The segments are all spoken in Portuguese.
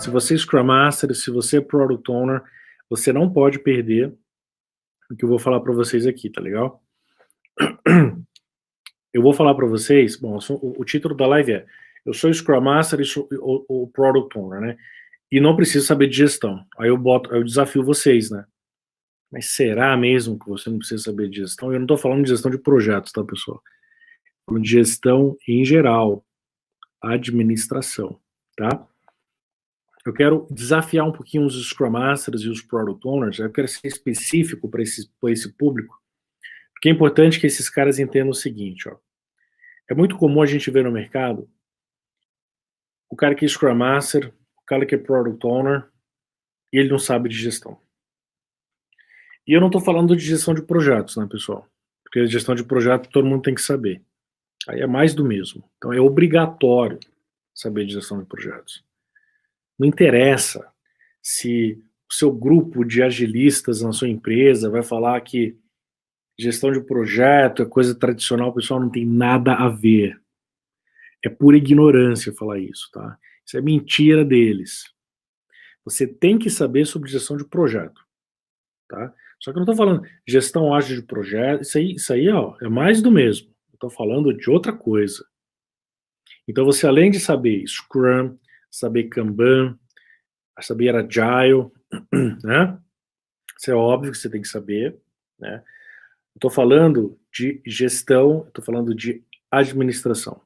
Se você é Scrum Master, se você é Product Owner, você não pode perder o que eu vou falar para vocês aqui, tá legal? Eu vou falar para vocês, bom, o título da live é eu sou Scrum Master e sou o Product Owner, né? E não preciso saber de gestão. Aí eu desafio vocês, né? Mas será mesmo que você não precisa saber de gestão? Eu não estou falando de gestão de projetos, tá, pessoal? Estou falando de gestão em geral, administração, tá? Eu quero desafiar um pouquinho os Scrum Masters e os Product Owners, eu quero ser específico para esse público, porque é importante que esses caras entendam o seguinte, ó. É muito comum a gente ver no mercado o cara que é Scrum Master, o cara que é Product Owner, e ele não sabe de gestão. E eu não estou falando de gestão de projetos, né, pessoal? Porque gestão de projeto todo mundo tem que saber. Aí é mais do mesmo. Então é obrigatório saber de gestão de projetos. Não interessa se o seu grupo de agilistas na sua empresa vai falar que gestão de projeto é coisa tradicional, pessoal, não tem nada a ver. É pura ignorância falar isso, tá? Isso é mentira deles. Você tem que saber sobre gestão de projeto, tá? Só que eu não estou falando gestão ágil de projeto, isso aí ó, é mais do mesmo. Eu estou falando de outra coisa. Então você, além de saber Scrum, saber Kanban, saber Agile, né? Isso é óbvio que você tem que saber, né? Estou falando de gestão, estou falando de administração.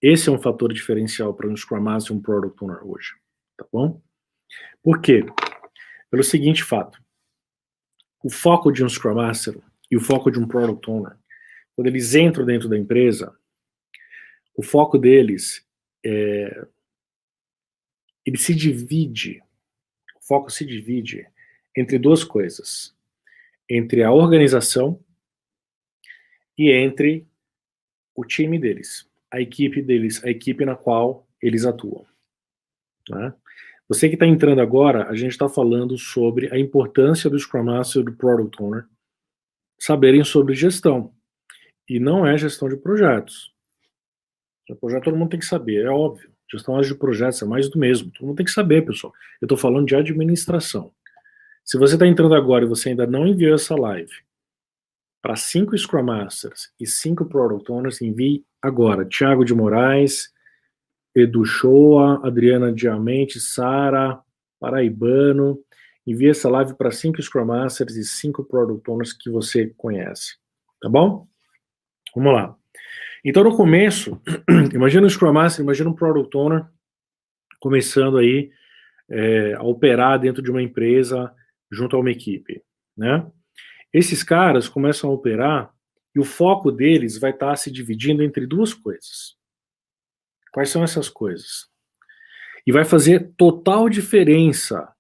Esse é um fator diferencial para um Scrum Master e um Product Owner hoje, tá bom? Por quê? Pelo seguinte fato. O foco de um Scrum Master e o foco de um Product Owner, quando eles entram dentro da empresa, o foco deles ele se divide, o foco se divide entre duas coisas, entre a organização e entre o time deles, a equipe na qual eles atuam. Né? Você que está entrando agora, a gente está falando sobre a importância do Scrum Master e do Product Owner saberem sobre gestão. E não é gestão de projetos. O projeto todo mundo tem que saber, é óbvio. Gestão ágil de projetos é mais do mesmo. Todo mundo tem que saber, pessoal. Eu estou falando de administração. Se você está entrando agora e você ainda não enviou essa live para 5 Scrum Masters e 5 Product Owners, envie agora. Thiago de Moraes, Edu Shoa, Adriana Diamante, Sara, Paraibano. Envie essa live para 5 Scrum Masters e 5 Product Owners que você conhece. Tá bom? Vamos lá. Então, no começo, imagina um Scrum Master, imagina um Product Owner começando aí a operar dentro de uma empresa junto a uma equipe, né? Esses caras começam a operar e o foco deles vai estar se dividindo entre duas coisas. Quais são essas coisas? E vai fazer total diferença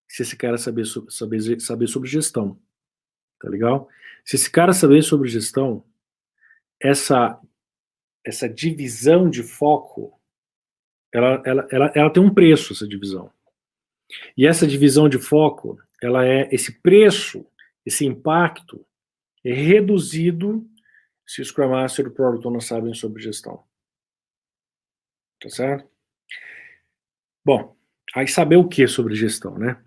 se esse cara saber sobre gestão, tá legal? Se esse cara saber sobre gestão, essa divisão de foco, ela tem um preço, essa divisão. E essa divisão de foco, esse preço, esse impacto, é reduzido se o Scrum Master e o Product Owner sabem sobre gestão. Tá certo? Bom, aí saber o que sobre gestão, né?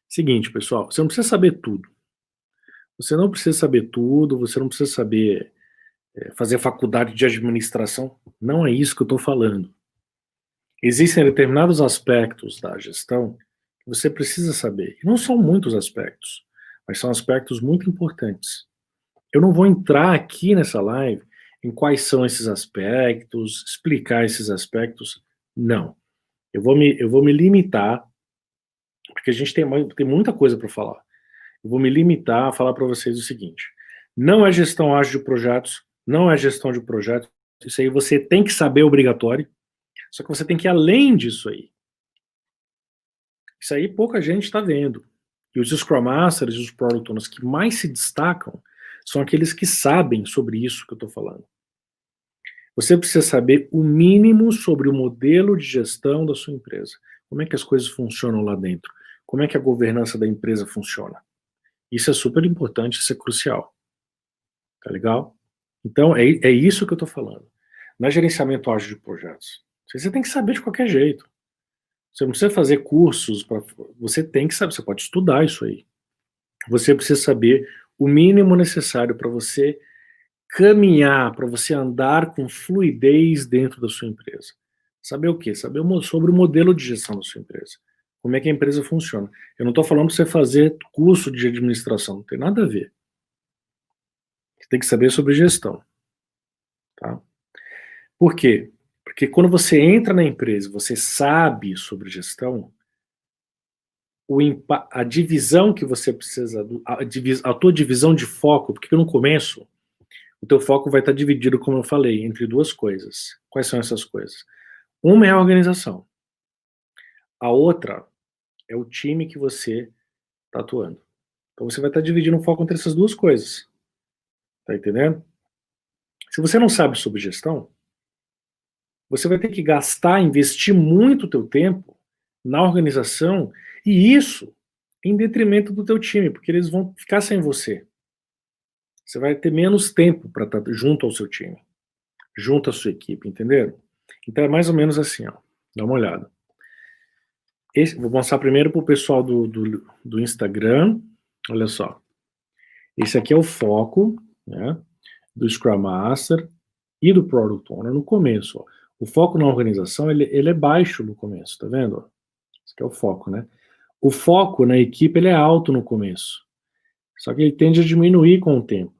Seguinte, pessoal, você não precisa saber tudo. Você não precisa saber tudo, você não precisa saber fazer faculdade de administração. Não é isso que eu estou falando. Existem determinados aspectos da gestão que você precisa saber. E não são muitos aspectos, mas são aspectos muito importantes. Eu não vou entrar aqui nessa live em quais são esses aspectos, explicar esses aspectos. Não. Eu vou me limitar, porque a gente tem muita coisa para falar. Eu vou me limitar a falar para vocês o seguinte: não é gestão ágil de projetos, não é gestão de projetos. Isso aí você tem que saber, obrigatório. Só que você tem que ir além disso aí. Isso aí pouca gente está vendo. E os Scrum Masters e os Product Owners que mais se destacam são aqueles que sabem sobre isso que eu estou falando. Você precisa saber o mínimo sobre o modelo de gestão da sua empresa. Como é que as coisas funcionam lá dentro? Como é que a governança da empresa funciona? Isso é super importante, isso é crucial. Tá legal? Então, é isso que eu estou falando. Não é gerenciamento ágil de projetos. Você tem que saber de qualquer jeito. Você não precisa fazer cursos, você tem que saber, você pode estudar isso aí. Você precisa saber o mínimo necessário para você caminhar, para você andar com fluidez dentro da sua empresa. Saber o quê? Saber sobre o modelo de gestão da sua empresa. Como é que a empresa funciona. Eu não estou falando para você fazer curso de administração, não tem nada a ver. Você tem que saber sobre gestão. Tá? Por quê? Porque quando você entra na empresa, você sabe sobre gestão, a divisão que você precisa, a tua divisão de foco, porque no começo, o teu foco vai estar dividido, como eu falei, entre duas coisas. Quais são essas coisas? Uma é a organização. A outra é o time que você está atuando. Então você vai estar dividindo o foco entre essas duas coisas. Tá entendendo? Se você não sabe sobre gestão, você vai ter que gastar, investir muito o teu tempo na organização, e isso em detrimento do teu time, porque eles vão ficar sem você. Você vai ter menos tempo para estar junto ao seu time, junto à sua equipe, entenderam? Então é mais ou menos assim, ó. Dá uma olhada. Vou mostrar primeiro para o pessoal do Instagram. Olha só. Esse aqui é o foco, né, do Scrum Master e do Product Owner no começo. Ó. O foco na organização, ele é baixo no começo, tá vendo? Esse aqui é o foco, né? O foco na equipe, ele é alto no começo. Só que ele tende a diminuir com o tempo.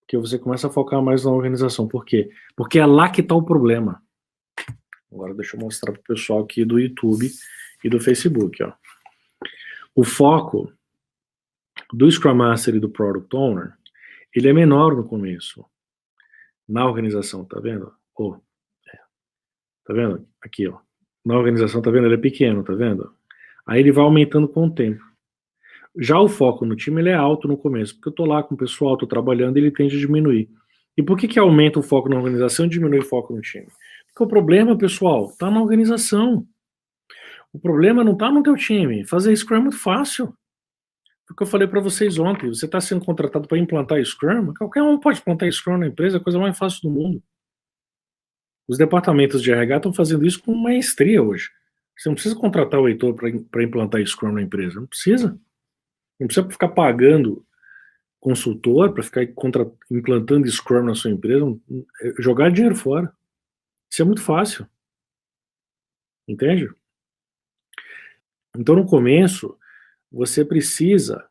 Porque você começa a focar mais na organização. Por quê? Porque é lá que está o problema. Agora deixa eu mostrar para o pessoal aqui do YouTube e do Facebook. Ó. O foco do Scrum Master e do Product Owner, ele é menor no começo. Na organização, tá vendo? Oh, tá vendo? Aqui, ó. Na organização, tá vendo? Ele é pequeno, tá vendo? Aí ele vai aumentando com o tempo. Já o foco no time, ele é alto no começo, porque eu tô lá com o pessoal, tô trabalhando, ele tende a diminuir. E por que aumenta o foco na organização e diminui o foco no time? Porque o problema, pessoal, tá na organização. O problema não tá no teu time. Fazer Scrum é muito fácil. Porque eu falei para vocês ontem, você está sendo contratado para implantar Scrum, qualquer um pode implantar Scrum na empresa, é a coisa mais fácil do mundo. Os departamentos de RH estão fazendo isso com maestria hoje. Você não precisa contratar o Heitor para implantar Scrum na empresa, não precisa. Não precisa ficar pagando consultor para ficar implantando Scrum na sua empresa, jogar dinheiro fora. Isso é muito fácil. Entende? Então, no começo, você precisa,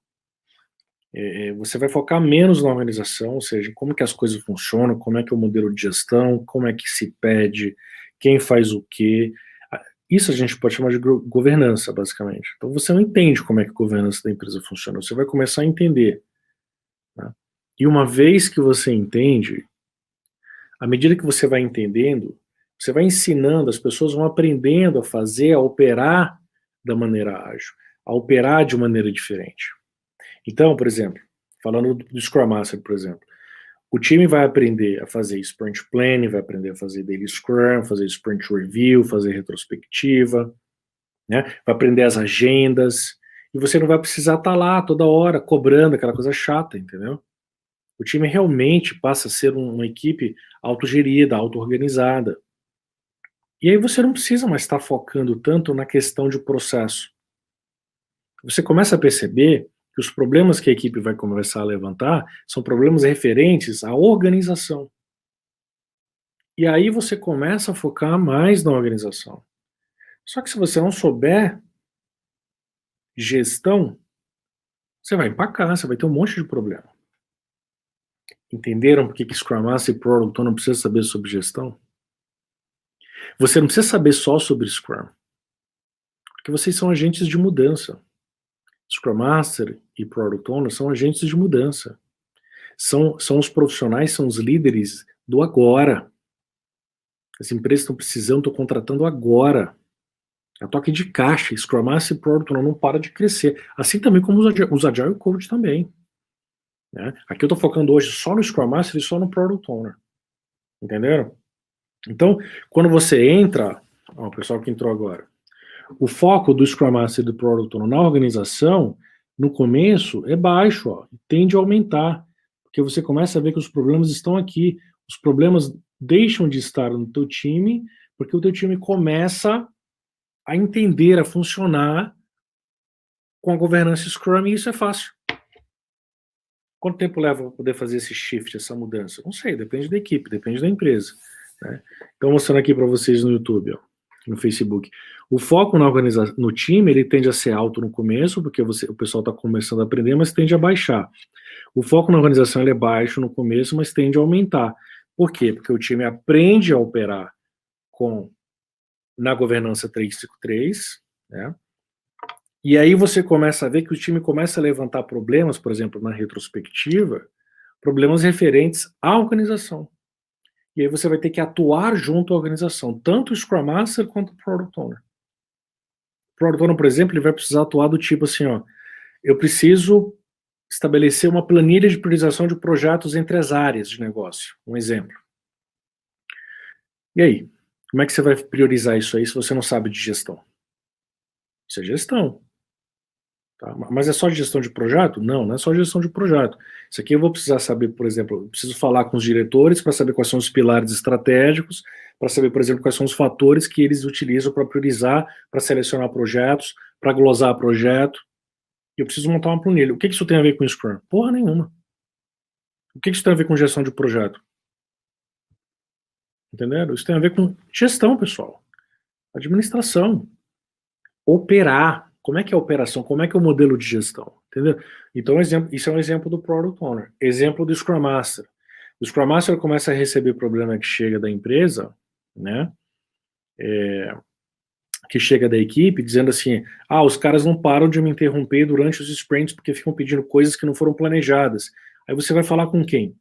você vai focar menos na organização, ou seja, como que as coisas funcionam, como é que é o modelo de gestão, como é que se pede, quem faz o quê. Isso a gente pode chamar de governança, basicamente. Então você não entende como é que a governança da empresa funciona, você vai começar a entender. Né? E uma vez que você entende, à medida que você vai entendendo, você vai ensinando, as pessoas vão aprendendo a fazer, a operar da maneira ágil, a operar de maneira diferente. Então, por exemplo, falando do Scrum Master, por exemplo, o time vai aprender a fazer Sprint Planning, vai aprender a fazer Daily Scrum, fazer Sprint Review, fazer retrospectiva, né? Vai aprender as agendas, e você não vai precisar estar lá toda hora cobrando aquela coisa chata, entendeu? O time realmente passa a ser uma equipe autogerida, auto-organizada. E aí você não precisa mais estar focando tanto na questão de processo. Você começa a perceber que os problemas que a equipe vai começar a levantar são problemas referentes à organização. E aí você começa a focar mais na organização. Só que se você não souber gestão, você vai empacar, você vai ter um monte de problema. Entenderam por que Scrum Master e Product Owner não precisa saber sobre gestão? Você não precisa saber só sobre Scrum, porque vocês são agentes de mudança. Scrum Master e Product Owner são agentes de mudança. São os profissionais, são os líderes do agora. As empresas estão precisando, estão contratando agora. A toque de caixa, Scrum Master e Product Owner não para de crescer. Assim também como os Agile Coach também. Né? Aqui eu estou focando hoje só no Scrum Master e só no Product Owner. Entenderam? Então, quando você entra, ó, o pessoal que entrou agora, o foco do Scrum Master e do Product Owner na organização, no começo, é baixo, ó, tende a aumentar, porque você começa a ver que os problemas estão aqui, os problemas deixam de estar no teu time, porque o teu time começa a entender, a funcionar com a governança Scrum, e isso é fácil. Quanto tempo leva para poder fazer esse shift, essa mudança? Não sei, depende da equipe, depende da empresa. Né? Então, mostrando aqui para vocês no YouTube, ó, no Facebook. O foco na organização, no time, ele tende a ser alto no começo, porque o pessoal está começando a aprender, mas tende a baixar. O foco na organização ele é baixo no começo, mas tende a aumentar. Por quê? Porque o time aprende a operar na governança 353, né? E aí você começa a ver que o time começa a levantar problemas, por exemplo, na retrospectiva, problemas referentes à organização. E aí você vai ter que atuar junto à organização, tanto o Scrum Master quanto o Product Owner. O Product Owner, por exemplo, ele vai precisar atuar do tipo assim, ó, eu preciso estabelecer uma planilha de priorização de projetos entre as áreas de negócio. Um exemplo. E aí? Como é que você vai priorizar isso aí se você não sabe de gestão? Isso é gestão. Tá? Mas é só gestão de projeto? Não, não é só gestão de projeto. Isso aqui eu vou precisar saber, por exemplo, eu preciso falar com os diretores para saber quais são os pilares estratégicos, para saber, por exemplo, quais são os fatores que eles utilizam para priorizar, para selecionar projetos, para glosar projeto. Eu preciso montar uma planilha. O que isso tem a ver com Scrum? Porra nenhuma. O que isso tem a ver com gestão de projeto? Entenderam? Isso tem a ver com gestão, pessoal. Administração. Operar. Como é que é a operação? Como é que é o modelo de gestão? Entendeu? Então, isso é um exemplo do Product Owner. Exemplo do Scrum Master. O Scrum Master começa a receber problema que chega da empresa, né? Que chega da equipe, dizendo assim, os caras não param de me interromper durante os sprints porque ficam pedindo coisas que não foram planejadas. Aí você vai falar com quem?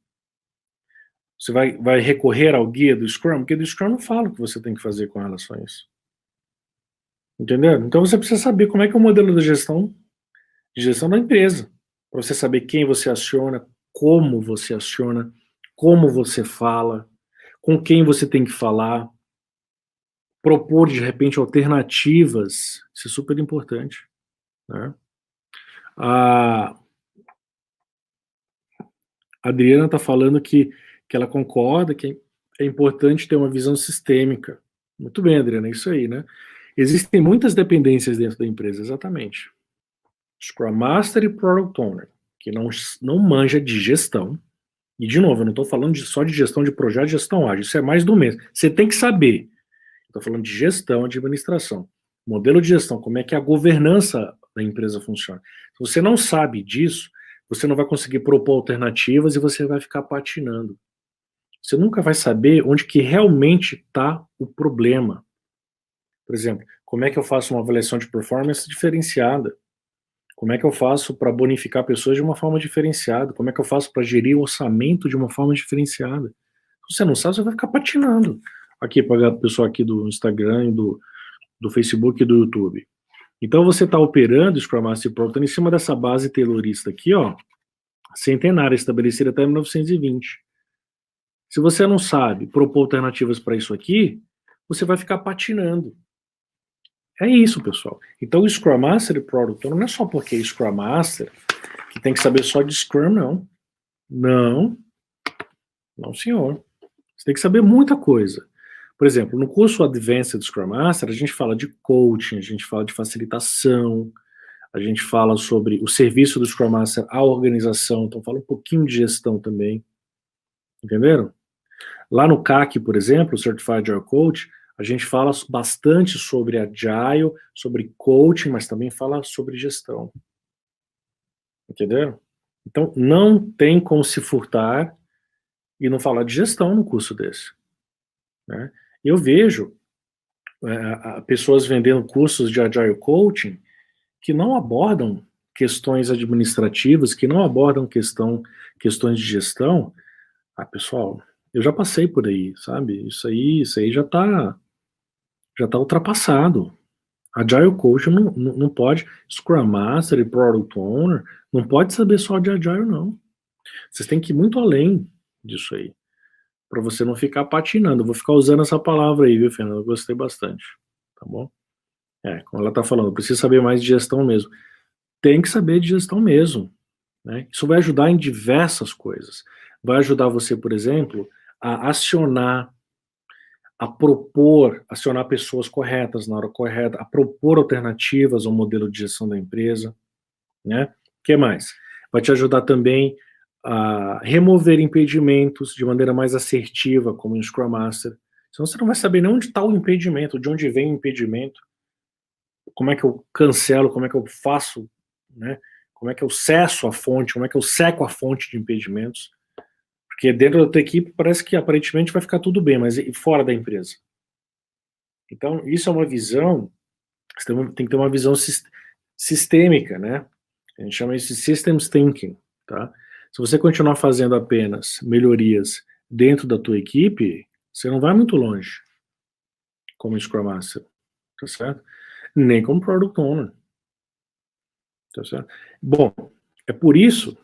Você vai recorrer ao guia do Scrum? Porque do Scrum não fala o que você tem que fazer com relação a isso. Entendeu? Então você precisa saber como é que é o modelo de gestão da empresa. Para você saber quem você aciona, como você fala, com quem você tem que falar, propor, de repente, alternativas. Isso é super importante. Né? A Adriana está falando que ela concorda que é importante ter uma visão sistêmica. Muito bem, Adriana, é isso aí, né? Existem muitas dependências dentro da empresa, exatamente. Scrum Master e Product Owner, que não manja de gestão. E, de novo, eu não estou falando só de gestão de projeto, gestão ágil, isso é mais do mesmo. Você tem que saber. Estou falando de gestão, administração. Modelo de gestão, como é que a governança da empresa funciona. Se você não sabe disso, você não vai conseguir propor alternativas e você vai ficar patinando. Você nunca vai saber onde que realmente está o problema. Por exemplo, como é que eu faço uma avaliação de performance diferenciada? Como é que eu faço para bonificar pessoas de uma forma diferenciada? Como é que eu faço para gerir o orçamento de uma forma diferenciada? Se você não sabe, você vai ficar patinando. Aqui, para o pessoal aqui do Instagram, do Facebook e do YouTube. Então, você está operando o Scrum Master e Product em cima dessa base taylorista aqui, ó, centenária, estabelecida até 1920. Se você não sabe propor alternativas para isso aqui, você vai ficar patinando. É isso, pessoal. Então, o Scrum Master e Product Owner não é só porque é Scrum Master que tem que saber só de Scrum, não. Não, senhor. Você tem que saber muita coisa. Por exemplo, no curso Advanced Scrum Master, a gente fala de coaching, a gente fala de facilitação, a gente fala sobre o serviço do Scrum Master à organização, então fala um pouquinho de gestão também. Entenderam? Lá no CAC, por exemplo, o Certified Agile Coach, a gente fala bastante sobre Agile, sobre coaching, mas também fala sobre gestão. Entenderam? Então, não tem como se furtar e não falar de gestão no curso desse. Né? Eu vejo pessoas vendendo cursos de Agile Coaching que não abordam questões administrativas, que não abordam questões de gestão. Pessoal, eu já passei por aí, sabe? Isso aí já tá ultrapassado. Agile Coach não pode, Scrum Master e Product Owner, não pode saber só de Agile, não. Vocês têm que ir muito além disso aí, para você não ficar patinando. Eu vou ficar usando essa palavra aí, viu, Fernando? Eu gostei bastante, tá bom? Como ela tá falando, precisa saber mais de gestão mesmo. Tem que saber de gestão mesmo, né? Isso vai ajudar em diversas coisas. Vai ajudar você, por exemplo, a acionar, a propor, acionar pessoas corretas na hora correta, a propor alternativas ao modelo de gestão da empresa, né? O que mais? Vai te ajudar também a remover impedimentos de maneira mais assertiva, como em Scrum Master. Senão você não vai saber nem onde está o impedimento, de onde vem o impedimento, como é que eu cancelo, como é que eu faço, né? Como é que eu cesso a fonte, como é que eu seco a fonte de impedimentos. Porque dentro da tua equipe parece que aparentemente vai ficar tudo bem, mas e fora da empresa? Então, isso é uma visão, você tem que ter uma visão sistêmica, né? A gente chama isso de systems thinking, tá? Se você continuar fazendo apenas melhorias dentro da tua equipe, você não vai muito longe como Scrum Master, tá certo? Nem como Product Owner, tá certo? Bom, é por isso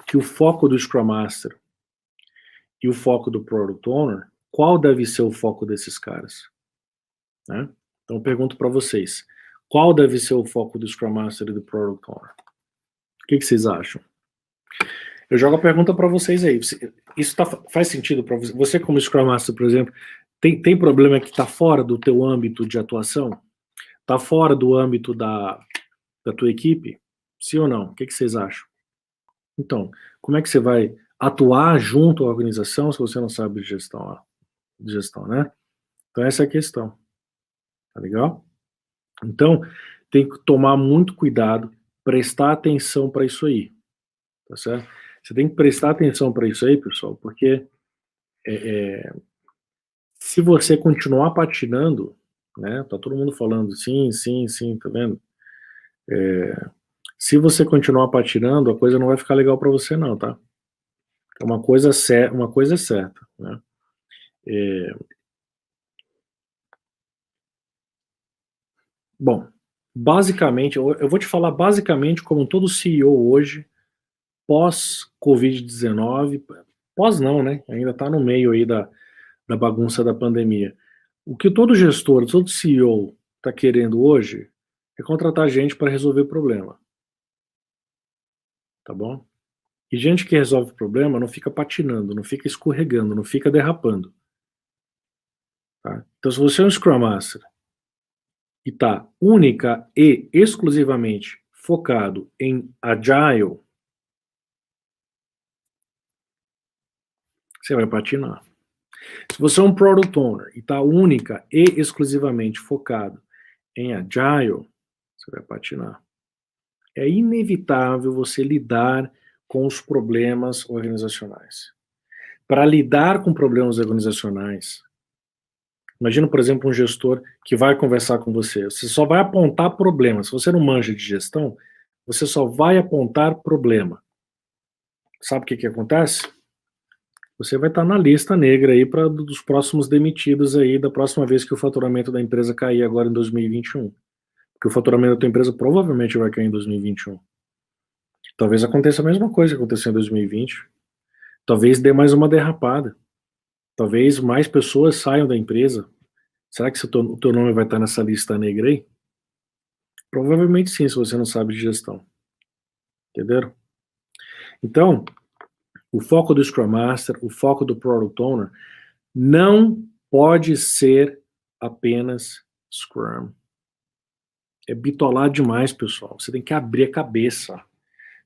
que o foco do Scrum Master e o foco do Product Owner, qual deve ser o foco desses caras? Né? Então eu pergunto para vocês, qual deve ser o foco do Scrum Master e do Product Owner? O que vocês acham? Eu jogo a pergunta para vocês aí. Isso faz sentido para você? Você como Scrum Master, por exemplo, tem problema que está fora do teu âmbito de atuação? Está fora do âmbito da tua equipe? Sim ou não? O que vocês acham? Então, como é que você vai atuar junto à organização se você não sabe de gestão, né? Então essa é a questão. Tá legal? Então, tem que tomar muito cuidado, prestar atenção para isso aí. Tá certo? Você tem que prestar atenção para isso aí, pessoal, porque se você continuar patinando, né? Tá todo mundo falando sim, sim, sim, tá vendo? Se você continuar patinando, a coisa não vai ficar legal para você não, tá? Uma coisa é certa, né? Bom, basicamente, eu vou te falar basicamente como todo CEO hoje, pós-Covid-19, pós não, né? Ainda está no meio aí da bagunça da pandemia. O que todo gestor, todo CEO está querendo hoje é contratar gente para resolver problema, tá bom? E gente que resolve problema não fica patinando, não fica escorregando, não fica derrapando, tá? Então, se você é um Scrum Master e está única e exclusivamente focado em Agile, você vai patinar. Se você é um Product Owner e está única e exclusivamente focado em Agile, você vai patinar. É inevitável você lidar com os problemas organizacionais. Para lidar com problemas organizacionais, imagina, por exemplo, um gestor que vai conversar com você. Você só vai apontar problema. Se você não manja de gestão, você só vai apontar problema. Sabe o que acontece? Você vai estar na lista negra aí dos próximos demitidos aí, da próxima vez que o faturamento da empresa cair agora em 2021. Porque o faturamento da tua empresa provavelmente vai cair em 2021. Talvez aconteça a mesma coisa que aconteceu em 2020. Talvez dê mais uma derrapada. Talvez mais pessoas saiam da empresa. Será que o teu nome vai estar nessa lista negra aí? Provavelmente sim, se você não sabe de gestão. Entenderam? Então, o foco do Scrum Master, o foco do Product Owner, não pode ser apenas Scrum. É bitolar demais, pessoal. Você tem que abrir a cabeça.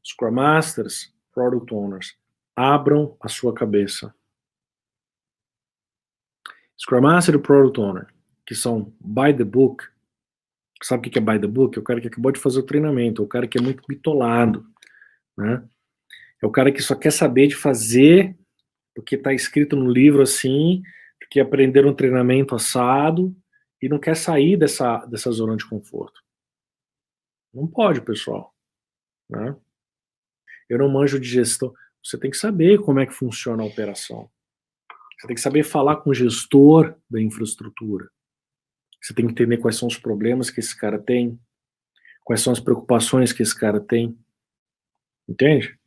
Scrum Masters, Product Owners, abram a sua cabeça. Scrum Master e Product Owner, que são by the book. Sabe o que é by the book? É o cara que acabou de fazer o treinamento, é o cara que é muito bitolado, né? É o cara que só quer saber de fazer o que está escrito no livro assim, que aprender um treinamento assado e não quer sair dessa zona de conforto. Não pode, pessoal, né? Eu não manjo de gestão. Você tem que saber como é que funciona a operação. Você tem que saber falar com o gestor da infraestrutura. Você tem que entender quais são os problemas que esse cara tem, quais são as preocupações que esse cara tem. Entende?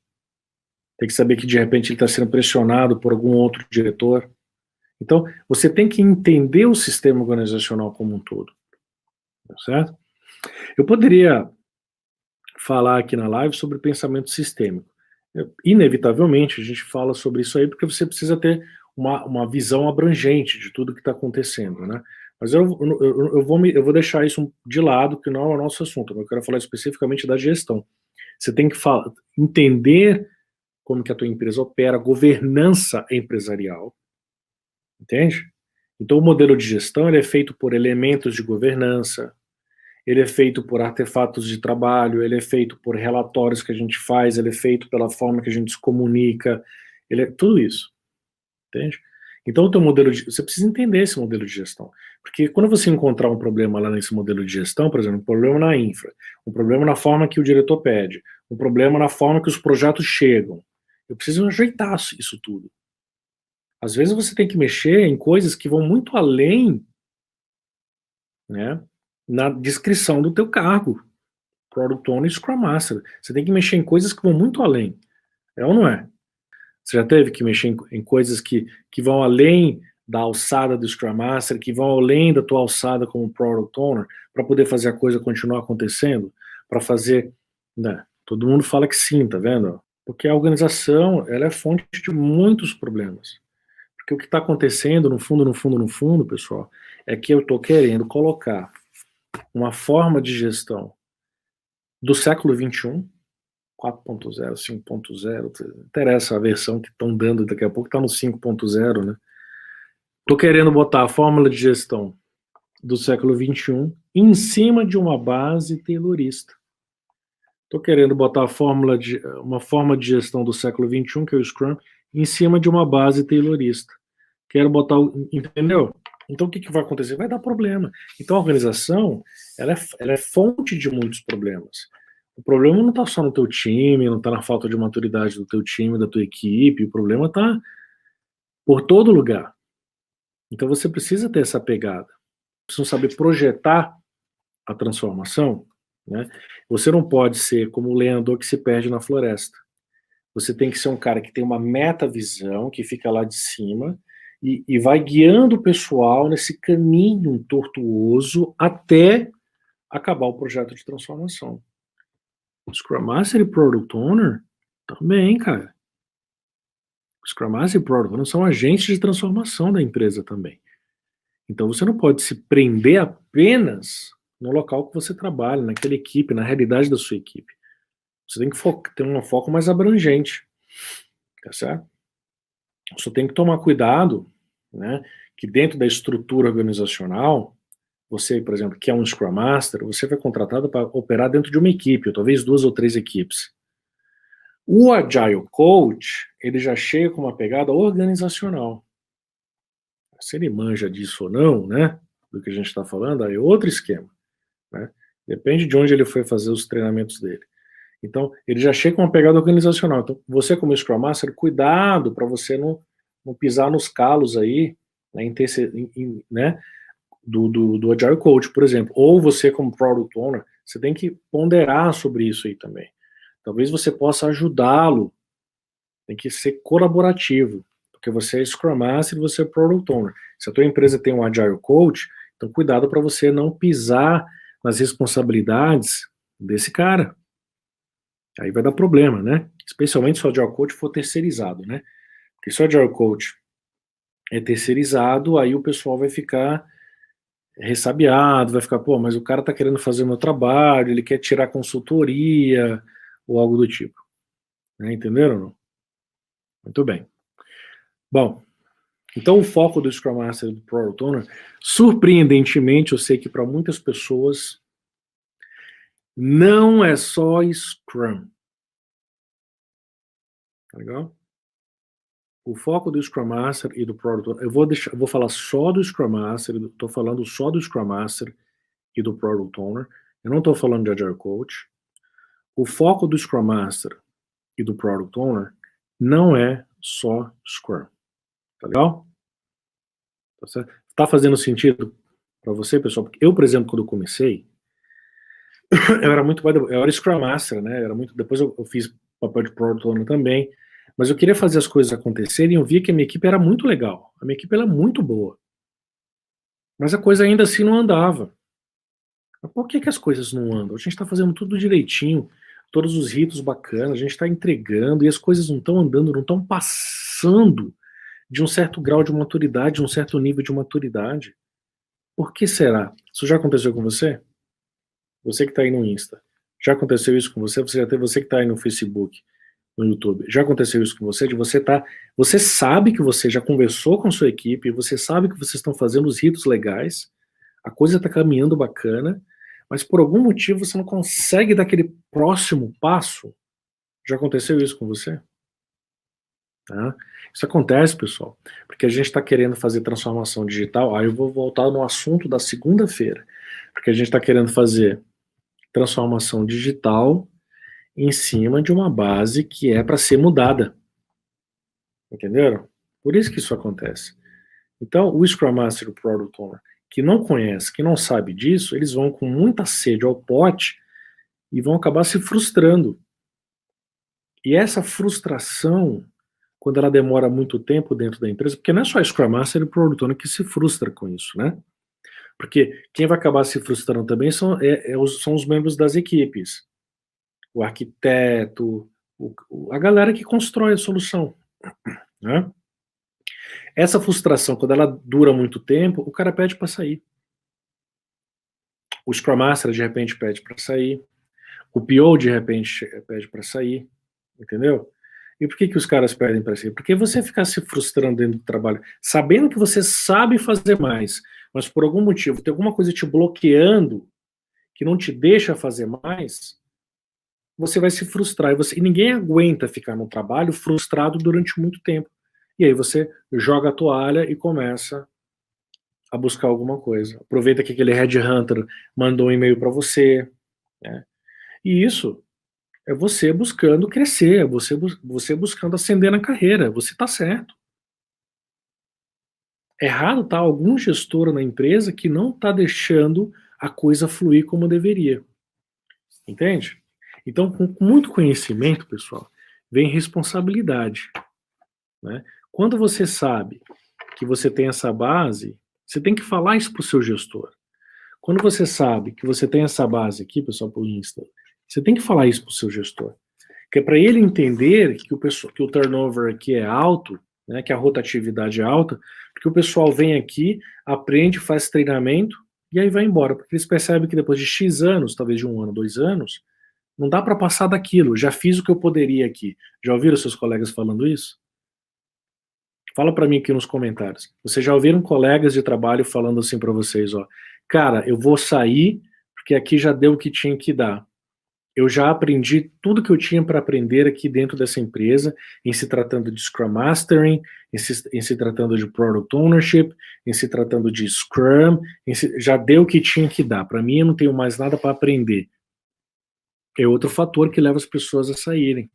Tem que saber que de repente ele está sendo pressionado por algum outro diretor. Então, você tem que entender o sistema organizacional como um todo. Tá certo? Eu poderia falar aqui na live sobre pensamento sistêmico. Inevitavelmente, a gente fala sobre isso aí porque você precisa ter uma visão abrangente de tudo que está acontecendo, né? Mas eu vou deixar isso de lado, que não é o nosso assunto. Eu quero falar especificamente da gestão. Você tem que entender como que a tua empresa opera, governança empresarial, entende? Então o modelo de gestão ele é feito por elementos de governança, ele é feito por artefatos de trabalho, ele é feito por relatórios que a gente faz, ele é feito pela forma que a gente se comunica, ele é tudo isso, entende? Então o teu modelo você precisa entender esse modelo de gestão, porque quando você encontrar um problema lá nesse modelo de gestão, por exemplo, um problema na infra, um problema na forma que o diretor pede, um problema na forma que os projetos chegam, eu preciso ajeitar isso tudo. Às vezes você tem que mexer em coisas que vão muito além, né, na descrição do teu cargo, Product Owner e Scrum Master. Você tem que mexer em coisas que vão muito além. É ou não é? Você já teve que mexer em coisas que vão além da alçada do Scrum Master, que vão além da tua alçada como Product Owner, para poder fazer a coisa continuar acontecendo? Para fazer... Né? Todo mundo fala que sim, tá vendo? Porque a organização, ela é fonte de muitos problemas. Porque o que está acontecendo, no fundo, pessoal, é que eu estou querendo colocar uma forma de gestão do século XXI, 4.0, 5.0, interessa a versão que estão dando, daqui a pouco está no 5.0, né? Estou querendo botar a fórmula de gestão do século XXI em cima de uma base taylorista. Estou querendo botar uma forma de gestão do século XXI, que é o Scrum, em cima de uma base taylorista. Quero botar, entendeu? Então o que vai acontecer? Vai dar problema. Então a organização, ela é fonte de muitos problemas. O problema não está só no teu time, não está na falta de maturidade do teu time, da tua equipe, o problema está por todo lugar. Então você precisa ter essa pegada. Precisa saber projetar a transformação, né? Você não pode ser como o lenhador que se perde na floresta. Você tem que ser um cara que tem uma meta-visão, que fica lá de cima, e vai guiando o pessoal nesse caminho tortuoso até acabar o projeto de transformação. Scrum Master e Product Owner também, cara. Scrum Master e Product Owner são agentes de transformação da empresa também. Então você não pode se prender apenas no local que você trabalha, naquela equipe, na realidade da sua equipe. Você tem que ter um foco mais abrangente, tá certo? Você tem que tomar cuidado, né, que dentro da estrutura organizacional, você, por exemplo, que é um Scrum Master, você foi contratado para operar dentro de uma equipe, ou talvez 2 ou 3 equipes. O Agile Coach, ele já chega com uma pegada organizacional. Se ele manja disso ou não, né, do que a gente está falando, aí é outro esquema, né? Depende de onde ele foi fazer os treinamentos dele. Então, ele já chega com uma pegada organizacional. Então, você como Scrum Master, cuidado para você não pisar nos calos aí, né, do Agile Coach, por exemplo. Ou você como Product Owner, você tem que ponderar sobre isso aí também. Talvez você possa ajudá-lo. Tem que ser colaborativo, porque você é Scrum Master e você é Product Owner. Se a tua empresa tem um Agile Coach, então cuidado para você não pisar nas responsabilidades desse cara. Aí vai dar problema, né? Especialmente se o Agile Coach for terceirizado, né? Porque se o Agile Coach é terceirizado, aí o pessoal vai ficar ressabiado, vai ficar, pô, mas o cara tá querendo fazer o meu trabalho, ele quer tirar consultoria, ou algo do tipo. Né? Entenderam? Não? Muito bem. Bom, então o foco do Scrum Master e do Product Owner, surpreendentemente, eu sei que para muitas pessoas não é só Scrum. Tá legal? O foco do Scrum Master e do Product Owner, eu vou falar só do Scrum Master, estou falando só do Scrum Master e do Product Owner, eu não estou falando de Agile Coach. O foco do Scrum Master e do Product Owner não é só Scrum. Tá legal? Tá certo? Tá fazendo sentido para você, pessoal? Porque eu, por exemplo, quando eu comecei, eu era Scrum Master, né? Depois eu fiz papel de Product Owner também, mas eu queria fazer as coisas acontecerem e eu via que a minha equipe era muito legal. A minha equipe era muito boa. Mas a coisa ainda assim não andava. Mas por que as coisas não andam? A gente está fazendo tudo direitinho, todos os ritos bacanas, a gente está entregando e as coisas não estão andando, não estão passando de um certo grau de maturidade, de um certo nível de maturidade. Por que será? Isso já aconteceu com você? Você que está aí no Insta. Já aconteceu isso com você? Você que está aí no Facebook, no YouTube. Já aconteceu isso com você? De você tá, você sabe que você já conversou com sua equipe, você sabe que vocês estão fazendo os ritos legais, a coisa está caminhando bacana, mas por algum motivo você não consegue dar aquele próximo passo. Já aconteceu isso com você? Tá? Isso acontece, pessoal, porque a gente está querendo fazer transformação digital. Aí eu vou voltar no assunto da segunda-feira, porque a gente está querendo fazer transformação digital em cima de uma base que é para ser mudada. Entenderam? Por isso que isso acontece. Então, o Scrum Master e o Product Owner, que não conhece, que não sabe disso, eles vão com muita sede ao pote e vão acabar se frustrando. E essa frustração, quando ela demora muito tempo dentro da empresa, porque não é só Scrum Master e Product Owner que se frustra com isso, né? Porque quem vai acabar se frustrando também são os membros das equipes. O arquiteto, a galera que constrói a solução, né? Essa frustração, quando ela dura muito tempo, o cara pede para sair. O Scrum Master, de repente, pede para sair. O PO, de repente, pede para sair. Entendeu? E por que os caras pedem para sair? Porque você ficar se frustrando dentro do trabalho, sabendo que você sabe fazer mais, mas por algum motivo tem alguma coisa te bloqueando, que não te deixa fazer mais, você vai se frustrar. E ninguém aguenta ficar no trabalho frustrado durante muito tempo. E aí você joga a toalha e começa a buscar alguma coisa. Aproveita que aquele headhunter mandou um e-mail para você, né? E isso é você buscando crescer, você buscando ascender na carreira. Você está certo. Errado tá algum gestor na empresa que não está deixando a coisa fluir como deveria. Entende? Então, com muito conhecimento, pessoal, vem responsabilidade, né? Quando você sabe que você tem essa base, você tem que falar isso para o seu gestor. Quando você sabe que você tem essa base aqui, pessoal, para o Insta, você tem que falar isso para o seu gestor. Que é para ele entender que o turnover aqui é alto, né, que a rotatividade é alta, porque o pessoal vem aqui, aprende, faz treinamento e aí vai embora. Porque eles percebem que depois de X anos, talvez de 1 ano, 2 anos, não dá para passar daquilo. Já fiz o que eu poderia aqui. Já ouviram seus colegas falando isso? Fala para mim aqui nos comentários. Vocês já ouviram colegas de trabalho falando assim para vocês, ó, cara, eu vou sair porque aqui já deu o que tinha que dar. Eu já aprendi tudo que eu tinha para aprender aqui dentro dessa empresa, em se tratando de Scrum Mastering, em se tratando de Product Ownership, em se tratando de Scrum, já deu o que tinha que dar. Para mim, eu não tenho mais nada para aprender. É outro fator que leva as pessoas a saírem.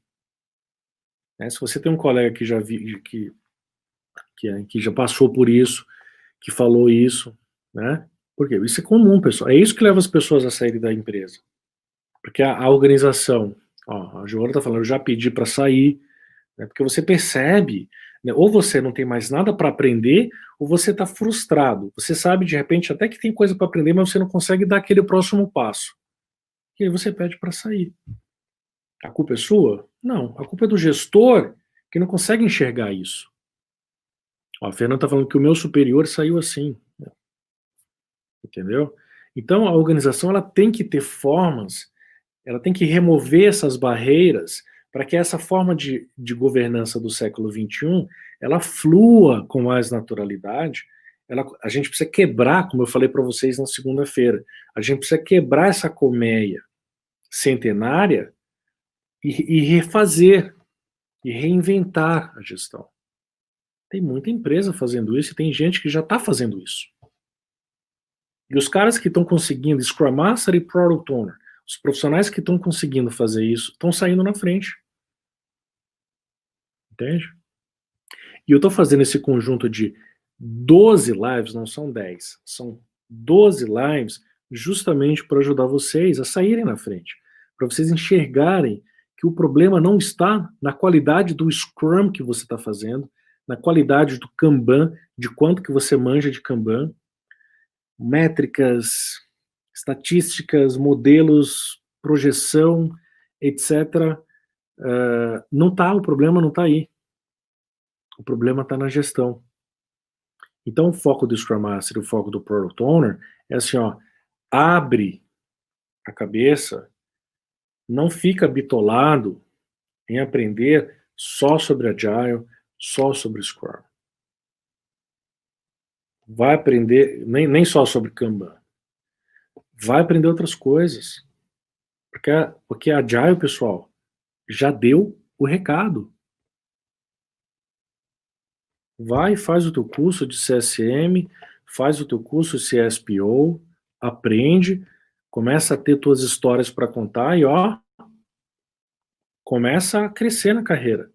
Né? Se você tem um colega que que já passou por isso, que falou isso, né? Porque isso é comum, pessoal. É isso que leva as pessoas a saírem da empresa. Porque a organização, ó, a Joana está falando, eu já pedi para sair, né? Porque você percebe, né, ou você não tem mais nada para aprender, ou você está frustrado. Você sabe de repente até que tem coisa para aprender, mas você não consegue dar aquele próximo passo. E aí você pede para sair. A culpa é sua? Não. A culpa é do gestor que não consegue enxergar isso. Ó, a Fernanda está falando que o meu superior saiu assim, né? Entendeu? Então a organização ela tem que ter formas, ela tem que remover essas barreiras para que essa forma de governança do século XXI ela flua com mais naturalidade. A gente precisa quebrar, como eu falei para vocês na segunda-feira, a gente precisa quebrar essa colmeia centenária e refazer, e reinventar a gestão. Tem muita empresa fazendo isso e tem gente que já está fazendo isso. E os caras que estão conseguindo, Scrum Master e Product Owner, os profissionais que estão conseguindo fazer isso, estão saindo na frente. Entende? E eu estou fazendo esse conjunto de 12 lives, não são 10, são 12 lives, justamente para ajudar vocês a saírem na frente. Para vocês enxergarem que o problema não está na qualidade do Scrum que você está fazendo, na qualidade do Kanban, de quanto que você manja de Kanban, métricas, estatísticas, modelos, projeção, etc. Não tá, o problema não está aí. O problema está na gestão. Então, o foco do Scrum Master, o foco do Product Owner é assim, ó, abre a cabeça, não fica bitolado em aprender só sobre Agile, só sobre Scrum. Vai aprender, nem só sobre Kanban. Vai aprender outras coisas. Porque a Agile, pessoal, já deu o recado. Vai, faz o teu curso de CSM, faz o teu curso de CSPO, aprende, começa a ter tuas histórias para contar e ó, começa a crescer na carreira.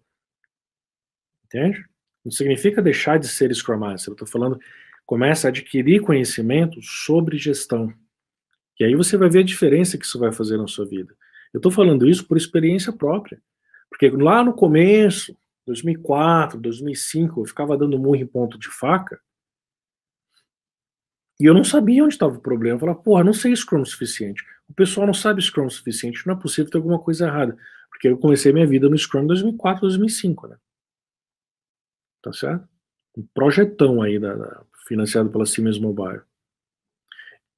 Entende? Não significa deixar de ser Scrum Master. Eu estou falando, começa a adquirir conhecimento sobre gestão. E aí você vai ver a diferença que isso vai fazer na sua vida. Eu estou falando isso por experiência própria. Porque lá no começo, 2004, 2005, eu ficava dando murro em ponto de faca e eu não sabia onde estava o problema. Eu falava, porra, não sei Scrum o suficiente. O pessoal não sabe Scrum o suficiente, não é possível ter alguma coisa errada. Porque eu comecei minha vida no Scrum em 2004, 2005, né? Tá certo? Um projetão aí, financiado pela Siemens Mobile.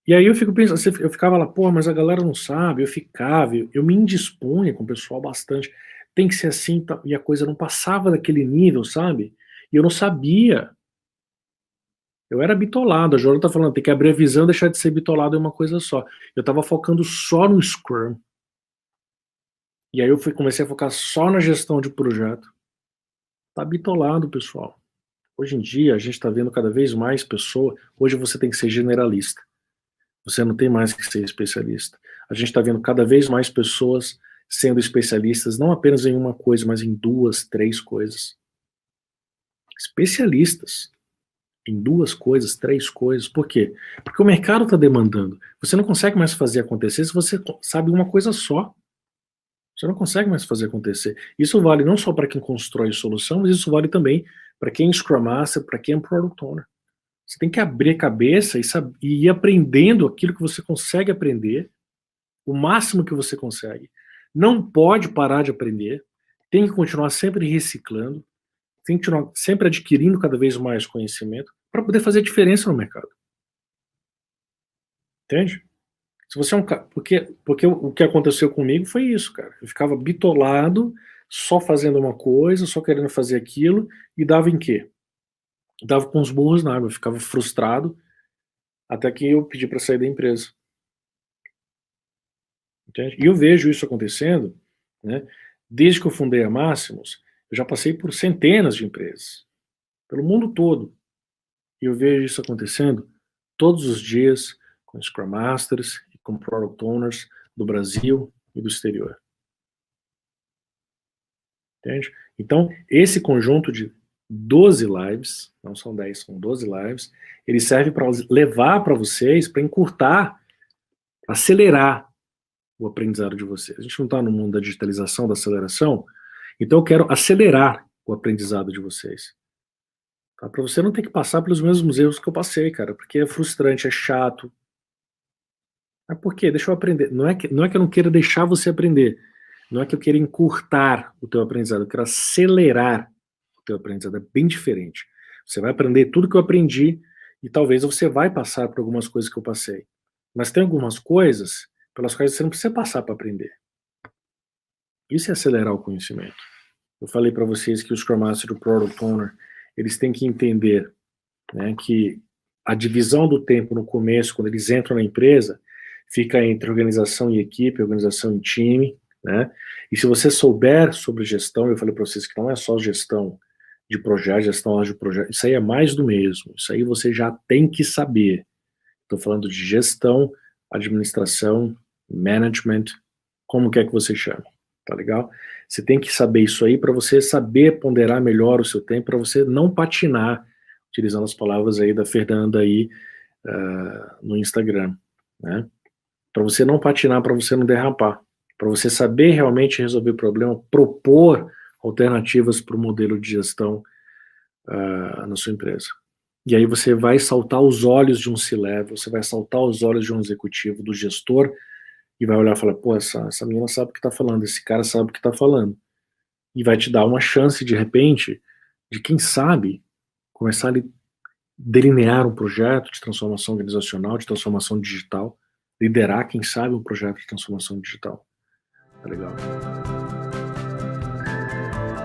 E aí eu fico pensando, eu ficava lá, pô, mas a galera não sabe, eu ficava, eu me indisponha com o pessoal bastante, tem que ser assim, tá, e a coisa não passava daquele nível, sabe? E eu não sabia. Eu era bitolado, a Jora tá falando, tem que abrir a visão e deixar de ser bitolado em uma coisa só. Eu tava focando só no Scrum. E aí eu comecei a focar só na gestão de projeto. Tá bitolado, pessoal. Hoje em dia, a gente tá vendo cada vez mais pessoas. Hoje você tem que ser generalista. Você não tem mais que ser especialista. A gente está vendo cada vez mais pessoas sendo especialistas, não apenas em uma coisa, mas em duas, três coisas. Especialistas em duas coisas, três coisas. Por quê? Porque o mercado está demandando. Você não consegue mais fazer acontecer se você sabe uma coisa só. Você não consegue mais fazer acontecer. Isso vale não só para quem constrói solução, mas isso vale também para quem é Scrum Master, para quem é Product Owner. Você tem que abrir a cabeça e ir aprendendo aquilo que você consegue aprender, o máximo que você consegue. Não pode parar de aprender, tem que continuar sempre reciclando, tem que continuar sempre adquirindo cada vez mais conhecimento para poder fazer diferença no mercado. Entende? Se você é um cara, porque o que aconteceu comigo foi isso, cara. Eu ficava bitolado, só fazendo uma coisa, só querendo fazer aquilo, e dava em quê? Dava com os burros na água, eu ficava frustrado, até que eu pedi para sair da empresa. Entende? E eu vejo isso acontecendo, né? Desde que eu fundei a Máximos, eu já passei por centenas de empresas, pelo mundo todo. E eu vejo isso acontecendo todos os dias com Scrum Masters e com Product Owners do Brasil e do exterior. Entende? Então, esse conjunto de 12 lives, não são 10, são 12 lives, ele serve para levar para vocês, para encurtar, acelerar o aprendizado de vocês. A gente não está no mundo da digitalização, da aceleração, então eu quero acelerar o aprendizado de vocês. Tá? Para você não ter que passar pelos mesmos erros que eu passei, cara, porque é frustrante, é chato. Mas por quê? Deixa eu aprender. Não é que eu não queira deixar você aprender. Não é que eu queira encurtar o teu aprendizado, eu quero acelerar o teu aprendizado. É bem diferente. Você vai aprender tudo que eu aprendi e talvez você vai passar por algumas coisas que eu passei. Mas tem algumas coisas pelas quais você não precisa passar para aprender. Isso é acelerar o conhecimento. Eu falei para vocês que o Scrum Master e o Product Owner, eles têm que entender, né, que a divisão do tempo no começo, quando eles entram na empresa, fica entre organização e equipe, organização e time, né? E se você souber sobre gestão, eu falei para vocês que não é só gestão de projeto, gestão de projeto, isso aí é mais do mesmo. Isso aí você já tem que saber. Estou falando de gestão, administração, management, como quer que você chame, tá legal? Você tem que saber isso aí para você saber ponderar melhor o seu tempo, para você não patinar, utilizando as palavras aí da Fernanda aí no Instagram, né? Para você não patinar, para você não derrapar, para você saber realmente resolver o problema, propor alternativas para o modelo de gestão na sua empresa. E aí você vai saltar os olhos de um C-level, você vai saltar os olhos de um executivo, do gestor, e vai olhar e falar, pô, essa menina sabe o que está falando, esse cara sabe o que está falando. E vai te dar uma chance, de repente, de quem sabe começar a delinear um projeto de transformação organizacional, de transformação digital, liderar, quem sabe, um projeto de transformação digital. Tá legal?